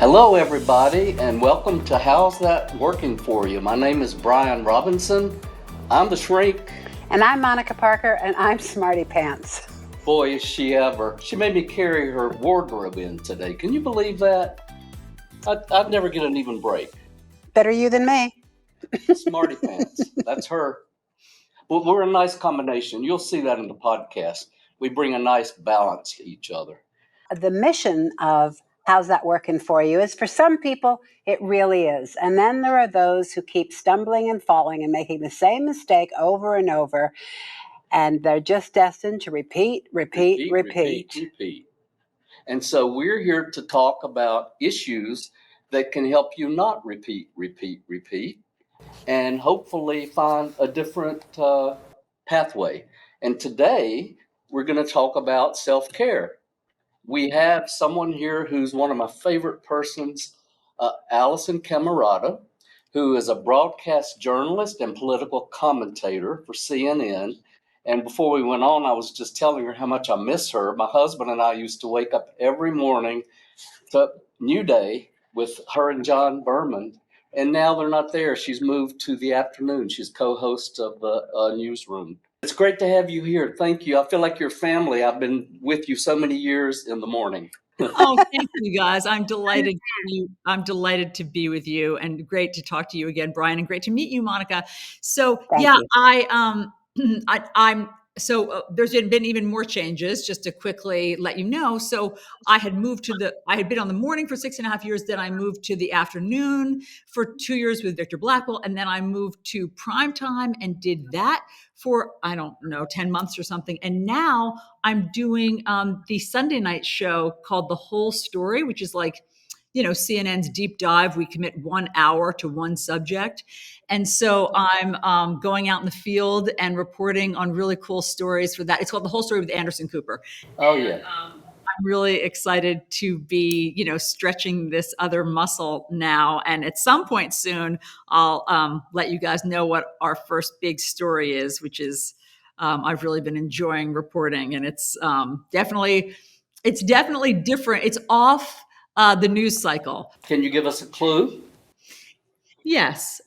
Hello, everybody, and welcome to How's That Working For You? My name is Bryan Robinson. I'm the shrink. And I'm Monica Parker, and I'm Smarty Pants. Boy, is she ever. She made me carry her wardrobe in today. Can you believe that? I'd never get an even break. Better you than me. Smarty Pants. That's her. But we're a nice combination. You'll see that in the podcast. We bring a nice balance to each other. The mission of How's That Working For You is for some people, it really is. And then there are those who keep stumbling and falling and making the same mistake over and over. And they're just destined to repeat. And so we're here to talk about issues that can help you not repeat, and hopefully find a different pathway. And today we're going to talk about self-care. We have someone here who's one of my favorite persons, Alisyn Camerota, who is a broadcast journalist and political commentator for CNN. And before we went on, I was just telling her how much I miss her. My husband and I used to wake up every morning to New Day with her and John Berman. And now they're not there. She's moved to the afternoon. She's co-host of the newsroom. It's great to have you here. Thank you. I feel like you're family. I've been with you so many years in the morning. Oh, thank you guys. I'm delighted to be with you, and great to talk to you again, Bryan, and great to meet you, Monica. So Thank you. There's been even more changes, just to quickly let you know. So I had been on the morning for 6.5 years. Then I moved to the afternoon for 2 years with Victor Blackwell. And then I moved to primetime and did that for, 10 months or something. And now I'm doing the Sunday night show called The Whole Story, which is like, CNN's deep dive. We commit 1 hour to one subject. And so I'm going out in the field and reporting on really cool stories for that. It's called The Whole Story with Anderson Cooper. Oh, yeah. I'm really excited to be, stretching this other muscle now. And at some point soon, I'll let you guys know what our first big story is, which is I've really been enjoying reporting. And it's definitely different. It's off the news cycle. Can you give us a clue? Yes.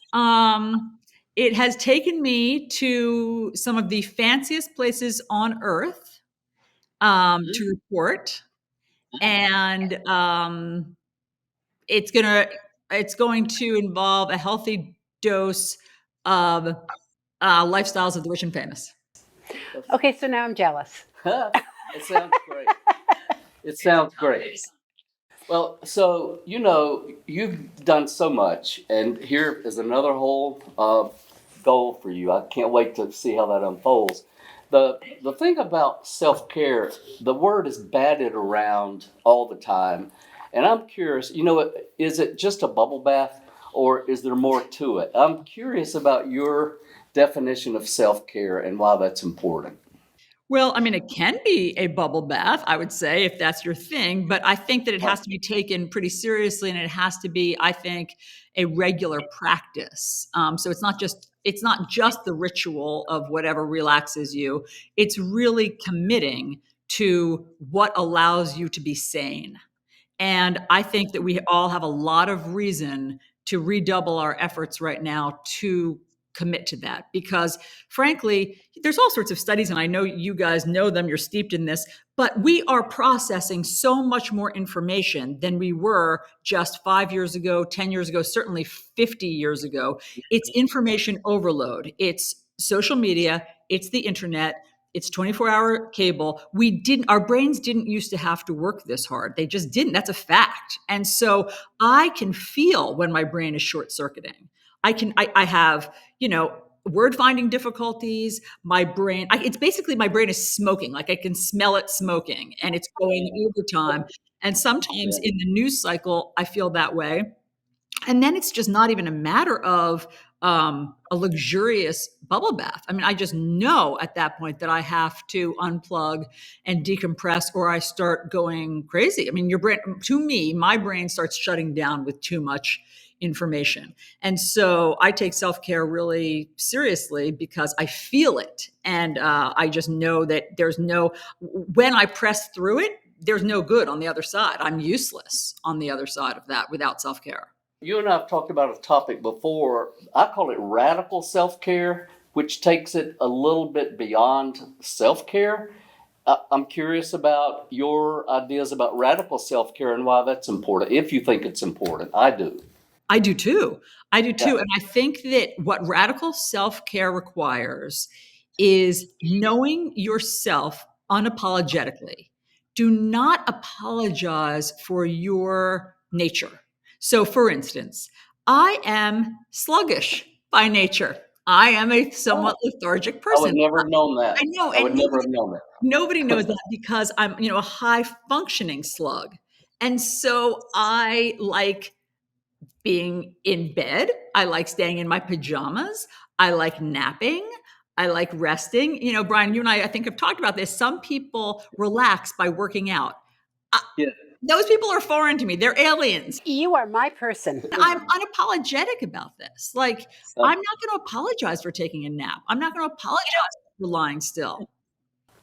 It has taken me to some of the fanciest places on earth to report. And it's going to involve a healthy dose of lifestyles of the rich and famous. Okay, so now I'm jealous. It sounds great. It sounds great. Well, so, you've done so much, and here is another whole goal for you. I can't wait to see how that unfolds. The thing about self-care, the word is batted around all the time, and I'm curious, is it just a bubble bath, or is there more to it? I'm curious about your definition of self-care and why that's important. Well, it can be a bubble bath, I would say, if that's your thing, but I think that it has to be taken pretty seriously, and it has to be, I think, a regular practice. So it's not just the ritual of whatever relaxes you. It's really committing to what allows you to be sane. And I think that we all have a lot of reason to redouble our efforts right now to commit to that, because frankly, there's all sorts of studies, and I know you guys know them, you're steeped in this, but we are processing so much more information than we were just 5 years ago, 10 years ago, certainly 50 years ago. It's information overload. It's social media, it's the internet, it's 24-hour cable. Our brains didn't used to have to work this hard. They just didn't. That's a fact. And so I can feel when my brain is short-circuiting. I have, word finding difficulties. My brain, it's basically my brain is smoking. Like I can smell it smoking, and it's going overtime. And sometimes in the news cycle, I feel that way. And then it's just not even a matter of a luxurious bubble bath. I just know at that point that I have to unplug and decompress, or I start going crazy. Your brain, to me, my brain starts shutting down with too much information. And so I take self-care really seriously because I feel it. And I just know that when I press through it, there's no good on the other side. I'm useless on the other side of that without self-care. You and I have talked about a topic before. I call it radical self-care, which takes it a little bit beyond self-care. I'm curious about your ideas about radical self-care and why that's important, if you think it's important. I do. I do too. I do too. Yeah. And I think that what radical self-care requires is knowing yourself unapologetically. Do not apologize for your nature. So, for instance, I am sluggish by nature. I am a somewhat lethargic I would person. never have known that. I know, I would and never have known that. nobody knows that because I'm, a high functioning slug. And so I like being in bed. I like staying in my pajamas. I like napping. I like resting. Bryan, you and I think have talked about this. Some people relax by working out. Yeah. Those people are foreign to me. They're aliens. You are my person. I'm unapologetic about this. Like, I'm not going to apologize for taking a nap. I'm not going to apologize for lying still.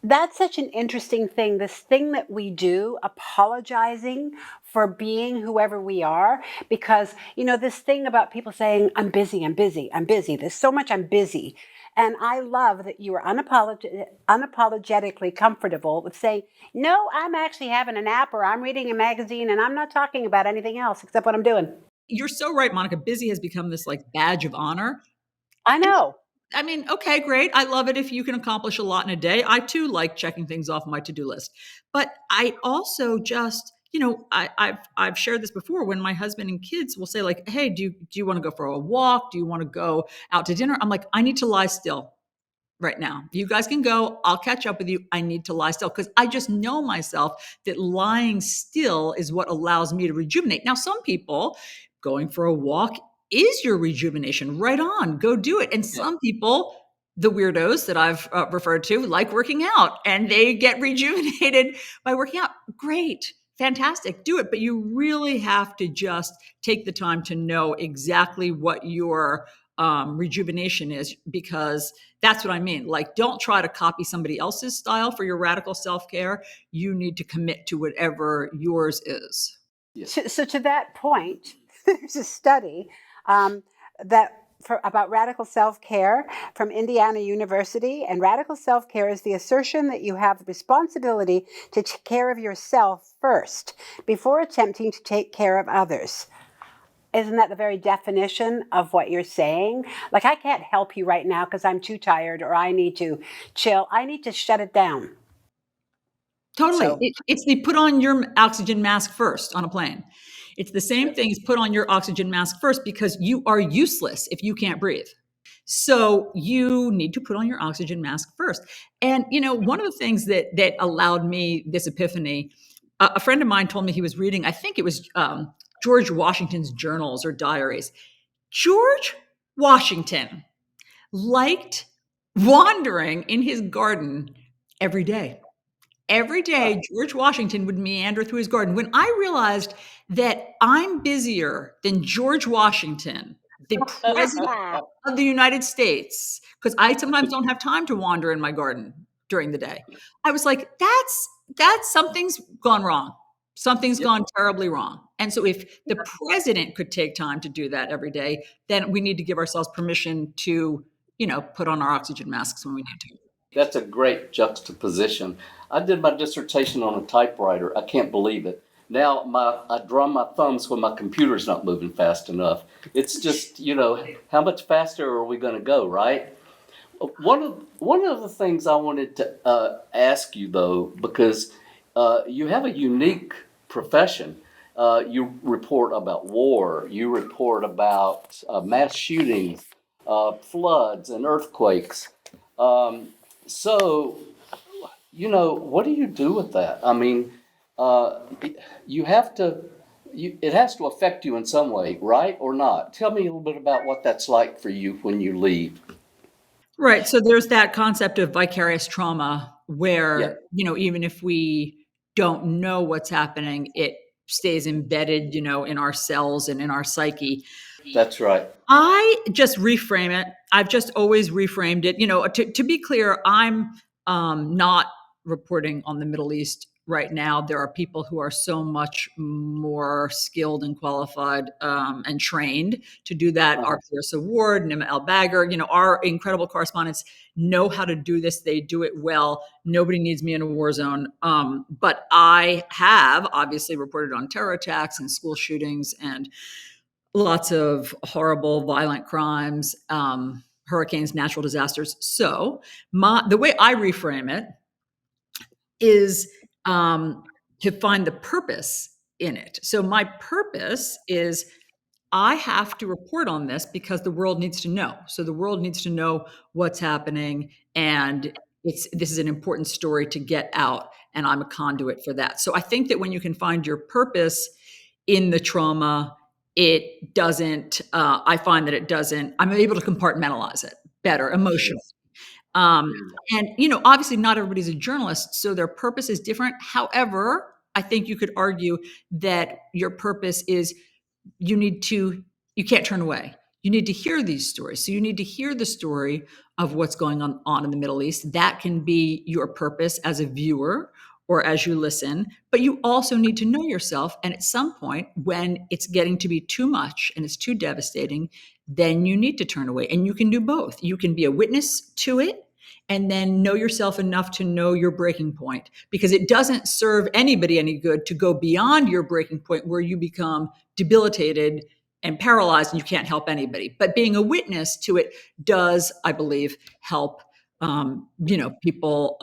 That's such an interesting thing. This thing that we do, apologizing for being whoever we are, because, this thing about people saying, I'm busy, I'm busy, I'm busy. There's so much I'm busy. And I love that you are unapologetically comfortable with saying, no, I'm actually having a nap or I'm reading a magazine and I'm not talking about anything else except what I'm doing. You're so right, Monica. Busy has become this like badge of honor. I know. I mean, okay, great. I love it if you can accomplish a lot in a day. I too like checking things off my to-do list. But I also just, I've shared this before when my husband and kids will say like, hey, do you want to go for a walk? Do you want to go out to dinner? I'm like, I need to lie still right now. You guys can go. I'll catch up with you. I need to lie still because I just know myself that lying still is what allows me to rejuvenate. Now, some people going for a walk is your rejuvenation. Right on, go do it. And some people, the weirdos that I've referred to, like working out and they get rejuvenated by working out. Great, fantastic, do it. But you really have to just take the time to know exactly what your rejuvenation is, because that's what I mean. Like, don't try to copy somebody else's style for your radical self-care. You need to commit to whatever yours is. Yes. So to that point, there's a study about radical self-care from Indiana University. And radical self-care is the assertion that you have the responsibility to take care of yourself first before attempting to take care of others. Isn't that the very definition of what you're saying? Like, I can't help you right now because I'm too tired or I need to chill. I need to shut it down. Totally. So- It's the put on your oxygen mask first on a plane. It's the same thing as put on your oxygen mask first because you are useless if you can't breathe. So you need to put on your oxygen mask first. And, one of the things that allowed me this epiphany, a friend of mine told me he was reading, I think it was George Washington's journals or diaries. George Washington liked wandering in his garden every day. Every day, George Washington would meander through his garden. When I realized that I'm busier than George Washington, the president of the United States, because I sometimes don't have time to wander in my garden during the day, I was like, that's something's gone wrong. Something's gone terribly wrong. And so if the president could take time to do that every day, then we need to give ourselves permission to, put on our oxygen masks when we need to. That's a great juxtaposition. I did my dissertation on a typewriter. I can't believe it. Now I drum my thumbs when my computer's not moving fast enough. It's just, how much faster are we going to go, right? One of the things I wanted to ask you, though, because you have a unique profession. You report about war. You report about mass shootings, floods, and earthquakes. So, what do you do with that? I mean, you have to, it has to affect you in some way, right? Or not? Tell me a little bit about what that's like for you when you leave. Right. So there's that concept of vicarious trauma where, even if we don't know what's happening, it stays embedded, in our cells and in our psyche. That's right. I just reframe it. I've just always reframed it. To be clear, I'm not reporting on the Middle East right now. There are people who are so much more skilled and qualified and trained to do that. Our Clarissa Ward, Nima El Bagger, our incredible correspondents know how to do this. They do it well. Nobody needs me in a war zone. But I have obviously reported on terror attacks and school shootings and lots of horrible, violent crimes, hurricanes, natural disasters. So the way I reframe it is to find the purpose in it. So my purpose is I have to report on this because the world needs to know. So the world needs to know what's happening, and this is an important story to get out, and I'm a conduit for that. So I think that when you can find your purpose in the trauma, it doesn't, I find that it doesn't, I'm able to compartmentalize it better emotionally. And, obviously not everybody's a journalist, so their purpose is different. However, I think you could argue that your purpose is you can't turn away. You need to hear these stories. So you need to hear the story of what's going on in the Middle East. That can be your purpose as a viewer or as you listen, but you also need to know yourself. And at some point, when it's getting to be too much and it's too devastating, then you need to turn away. And you can do both. You can be a witness to it and then know yourself enough to know your breaking point, because it doesn't serve anybody any good to go beyond your breaking point where you become debilitated and paralyzed and you can't help anybody. But being a witness to it does, I believe, help people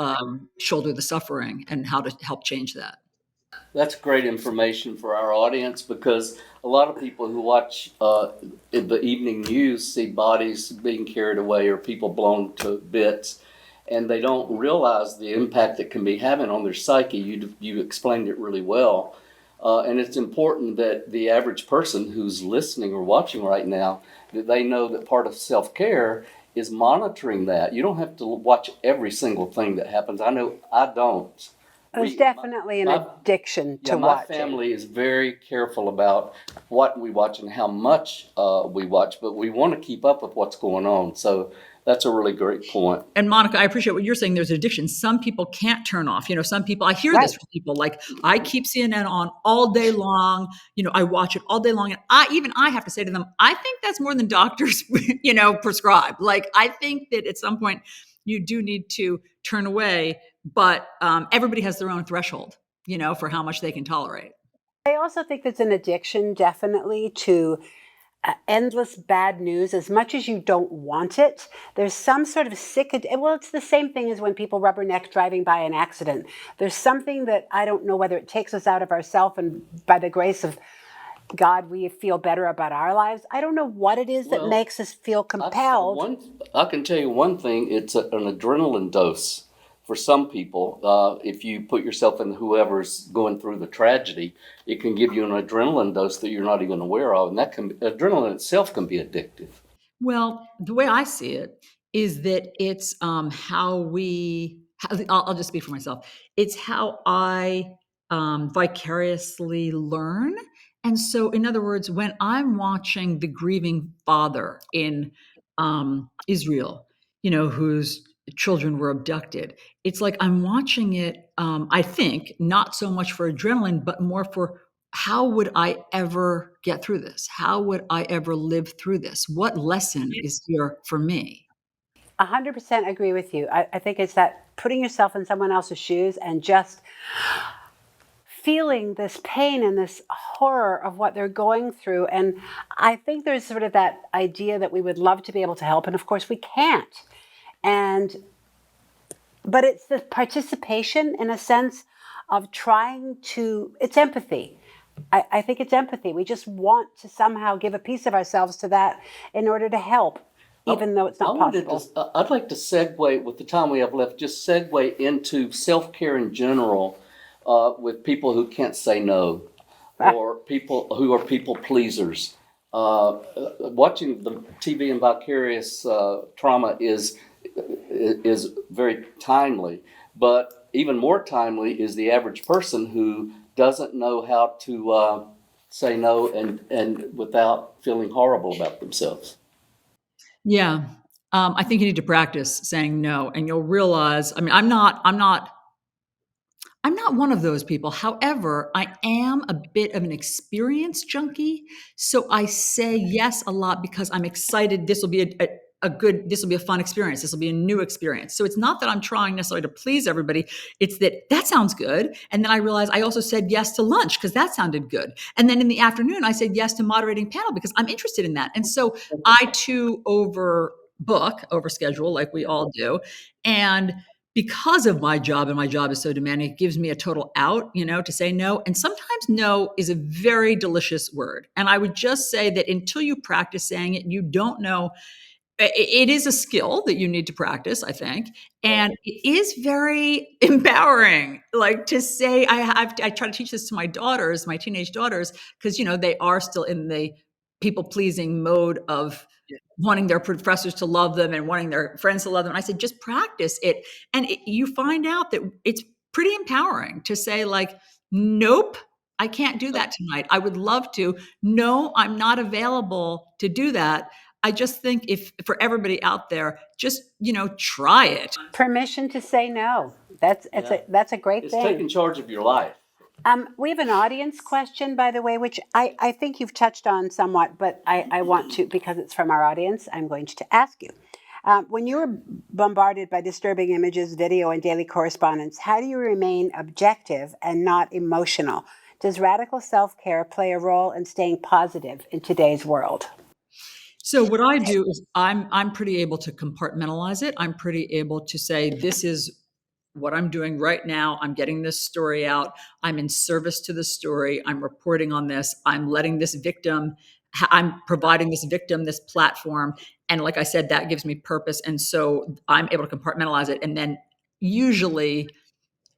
shoulder the suffering and how to help change that. That's great information for our audience, because a lot of people who watch the evening news see bodies being carried away or people blown to bits, and they don't realize the impact it can be having on their psyche. You explained it really well. And it's important that the average person who's listening or watching right now, that they know that part of self-care is monitoring that. You don't have to watch every single thing that happens. I know I don't. There's definitely an addiction to my watching. family is very careful about what we watch and how much we watch, but we want to keep up with what's going on. So that's a really great point. And Monica, I appreciate what you're saying. There's addiction. Some people can't turn off. Some people, I hear this from people, like, I keep CNN on all day long. I watch it all day long. And I have to say to them, I think that's more than doctors, prescribe. Like, I think that at some point you do need to turn away, but everybody has their own threshold, for how much they can tolerate. I also think there's an addiction, definitely, to endless bad news. As much as you don't want it, there's some sort of it's the same thing as when people rubberneck driving by an accident. There's something that I don't know whether it takes us out of ourselves, and by the grace of God, we feel better about our lives. I don't know what it is that makes us feel compelled. I can tell you one thing, it's an adrenaline dose. For some people, if you put yourself in whoever's going through the tragedy, it can give you an adrenaline dose that you're not even aware of. And adrenaline itself can be addictive. Well, the way I see it is that it's I'll just speak for myself. It's how I vicariously learn. And so, in other words, when I'm watching the grieving father in Israel, whose children were abducted, it's like I'm watching it, I think, not so much for adrenaline, but more for, how would I ever get through this? How would I ever live through this? What lesson is here for me? 100% agree with you. I think it's that putting yourself in someone else's shoes and just feeling this pain and this horror of what they're going through. And I think there's sort of that idea that we would love to be able to help, and of course we can't. But it's the participation, in a sense, of it's empathy. I think it's empathy. We just want to somehow give a piece of ourselves to that in order to help, even though it's not possible. I'd like to segue, with the time we have left, just segue into self-care in general, with people who can't say no, or people who are people pleasers. Watching the TV and vicarious trauma is very timely, but even more timely is the average person who doesn't know how to say no and without feeling horrible about themselves. Yeah. I think you need to practice saying no, and you'll realize, I'm not I'm not one of those people. However, I am a bit of an experience junkie. So I say yes a lot because I'm excited. This will be this will be a fun experience. This will be a new experience. So it's not that I'm trying necessarily to please everybody. It's that sounds good. And then I realized I also said yes to lunch because that sounded good. And then in the afternoon, I said yes to moderating panel because I'm interested in that. And so I too overschedule like we all do. And because of my job, and my job is so demanding, it gives me a total out, to say no. And sometimes no is a very delicious word. And I would just say that until you practice saying it, you don't know. It is a skill that you need to practice, I think. And it is very empowering, like to say, I try to teach this to my daughters, my teenage daughters, because, they are still in the people pleasing mode of wanting their professors to love them and wanting their friends to love them. And I said, just practice it. And you find out that it's pretty empowering to say like, nope, I can't do that tonight. I would love to. No, I'm not available to do that. I just think if for everybody out there, just, try it. Permission to say no. That's a great It's thing. taking charge of your life. We have an audience question, by the way, which I think you've touched on somewhat, but I want to, because it's from our audience, I'm going to ask you. When you are bombarded by disturbing images, video, and daily correspondence, how do you remain objective and not emotional? Does radical self-care play a role in staying positive in today's world? So what I do is I'm pretty able to compartmentalize it. I'm pretty able to say, this is what I'm doing right now. I'm getting this story out. I'm in service to the story. I'm reporting on this. I'm providing this victim this platform. And like I said, that gives me purpose. And so I'm able to compartmentalize it and then usually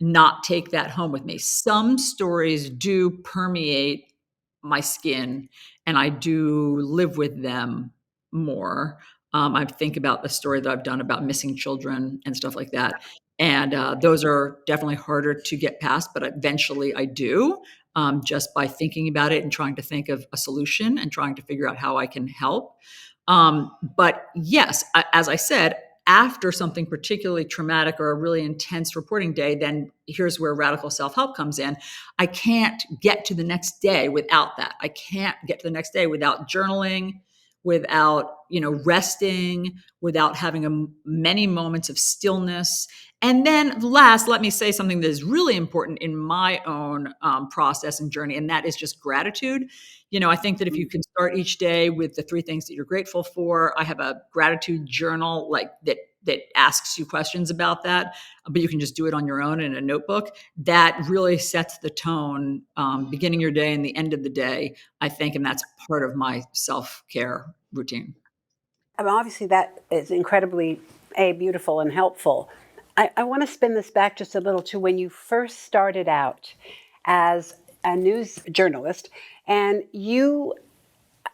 not take that home with me. Some stories do permeate my skin and I do live with them more. I think about the story that I've done about missing children and stuff like that. And those are definitely harder to get past, but eventually I do, just by thinking about it and trying to think of a solution and trying to figure out how I can help. But yes, as I said, after something particularly traumatic or a really intense reporting day, then here's where radical self-help comes in. I can't get to the next day without that. I can't get to the next day without journaling, without, resting, without having many moments of stillness. And then last, let me say something that is really important in my own process and journey, and that is just gratitude. I think that if you can start each day with the 3 things that you're grateful for, I have a gratitude journal like that asks you questions about that, but you can just do it on your own in a notebook. That really sets the tone, beginning your day and the end of the day, I think, and that's part of my self-care routine. Obviously, that is incredibly beautiful and helpful. I want to spin this back just a little to when you first started out as a news journalist and you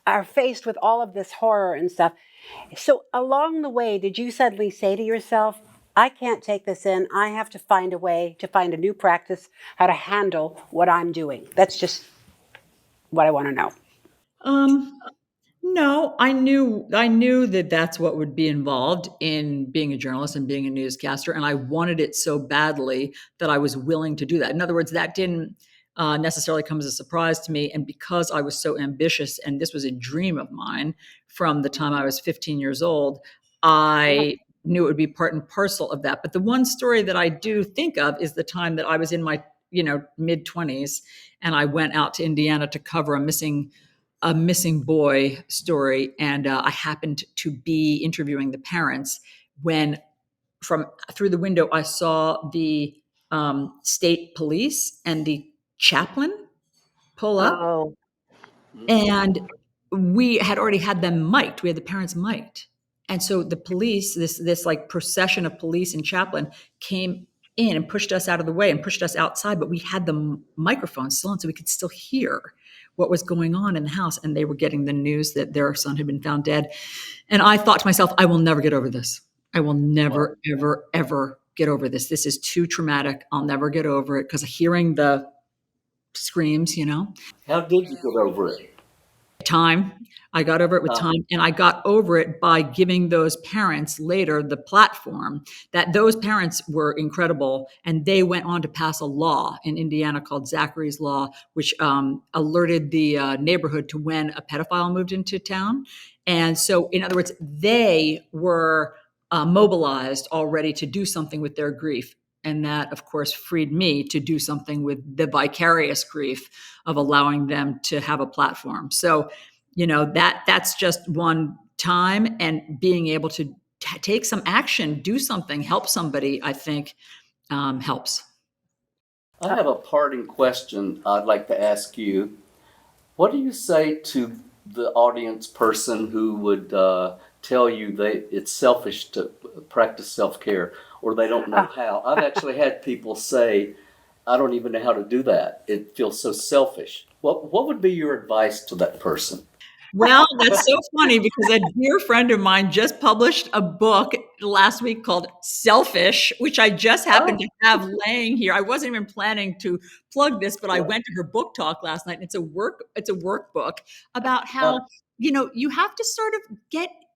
are faced with all of this horror and stuff. So along the way, did you suddenly say to yourself, I can't take this in. I have to find a way to find a new practice, how to handle what I'm doing? That's just what I want to know. No, I knew that that's what would be involved in being a journalist and being a newscaster. And I wanted it so badly that I was willing to do that. In other words, that didn't necessarily come as a surprise to me. And because I was so ambitious and this was a dream of mine from the time I was 15 years old, I knew it would be part and parcel of that. But the one story that I do think of is the time that I was in my, mid 20s and I went out to Indiana to cover a missing boy story. And I happened to be interviewing the parents when from through the window, I saw the state police and the chaplain pull up. Oh, And we had already had them mic'd. We had the parents mic'd. And so the police, this like procession of police and chaplain came in and pushed us out of the way and pushed us outside, but we had the microphone still on so we could still hear what was going on in the house. And they were getting the news that their son had been found dead. And I thought to myself, I will never get over this. I will never, ever, ever get over this. This is too traumatic. I'll never get over it because hearing the screams, How did you get over it? time. I got over it with time, and I got over it by giving those parents later the platform. That those parents were incredible, and they went on to pass a law in Indiana called Zachary's Law, which alerted the neighborhood to when a pedophile moved into town. And so, in other words, they were mobilized already to do something with their grief. And that, of course, freed me to do something with the vicarious grief of allowing them to have a platform. So, that's just one time, and being able to take some action, do something, help somebody, I think helps. I have a parting question I'd like to ask you. What do you say to the audience person who would tell you it's selfish to practice self-care, or they don't know how? I've actually had people say, I don't even know how to do that. It feels so selfish. What would be your advice to that person? Well, that's so funny, because a dear friend of mine just published a book last week called Selfish, which I just happened to have laying here. I wasn't even planning to plug this, but I went to her book talk last night, and it's a workbook about how, you have to sort of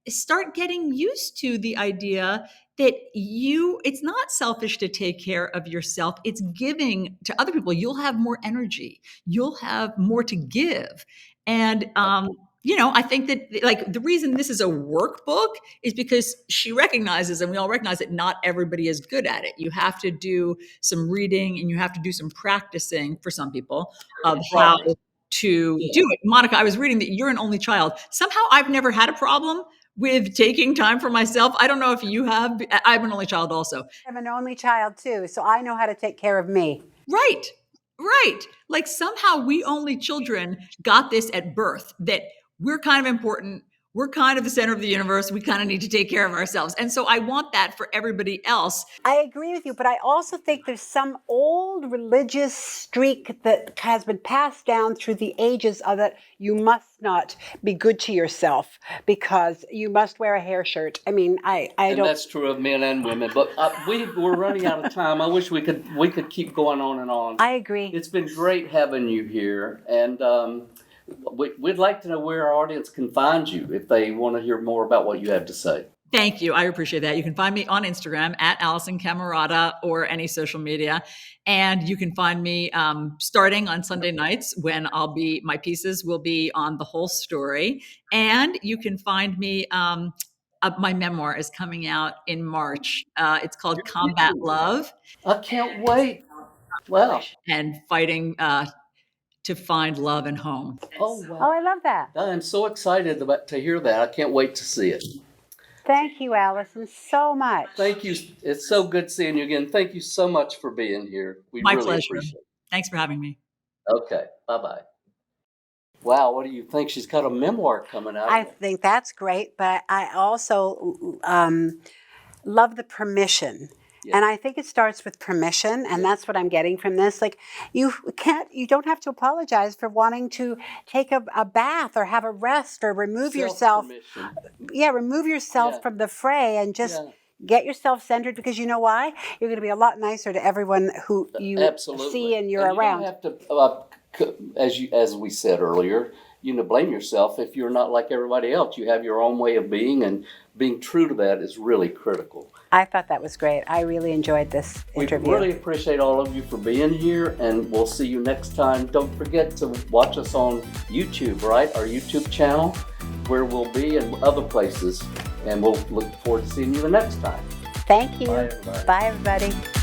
start getting used to the idea that it's not selfish to take care of yourself. It's giving to other people. You'll have more energy. You'll have more to give. And, I think that, like, the reason this is a workbook is because she recognizes, and we all recognize, that not everybody is good at it. You have to do some reading, and you have to do some practicing, for some people, of how to do it. Monica, I was reading that you're an only child. Somehow I've never had a problem with taking time for myself. I don't know if you have. I'm an only child also. I'm an only child too, so I know how to take care of me. Right. Like, somehow we only children got this at birth, that we're kind of important. We're kind of the center of the universe. We kind of need to take care of ourselves. And so I want that for everybody else. I agree with you, but I also think there's some old religious streak that has been passed down through the ages of that you must not be good to yourself because you must wear a hair shirt. I mean, I don't. And that's true of men and women. But we're running out of time. I wish we could keep going on and on. I agree. It's been great having you here, and we'd like to know where our audience can find you if they want to hear more about what you have to say. Thank you. I appreciate that. You can find me on Instagram at Alisyn Camerota, or any social media. And you can find me starting on Sunday nights, when my pieces will be on the whole story. And you can find me, my memoir is coming out in March. It's called Combat Love. I can't wait. Wow. And fighting to find love and home. Oh, wow. Oh, I love that. I'm so excited to hear that. I can't wait to see it. Thank you, Alisyn, so much. Thank you. It's so good seeing you again. Thank you so much for being here. We My really pleasure. appreciate it. Thanks for having me. Okay. Bye-bye. Wow, what do you think? She's got a memoir coming out. I think that's great, but I also love the permission. Yeah. And I think it starts with permission, and that's what I'm getting from this. Like, you don't have to apologize for wanting to take a bath or have a rest or remove yourself. Yeah, remove yourself from the fray and just get yourself centered, because you know why? You're going to be a lot nicer to everyone who you see and you're around. You don't have to, as we said earlier, blame yourself if you're not like everybody else. You have your own way of being, and being true to that is really critical. I thought that was great. I really enjoyed this interview. We really appreciate all of you for being here, and we'll see you next time. Don't forget to watch us on YouTube, right? Our YouTube channel, where we'll be, and other places. And we'll look forward to seeing you the next time. Thank you. Bye, everybody. Bye, everybody.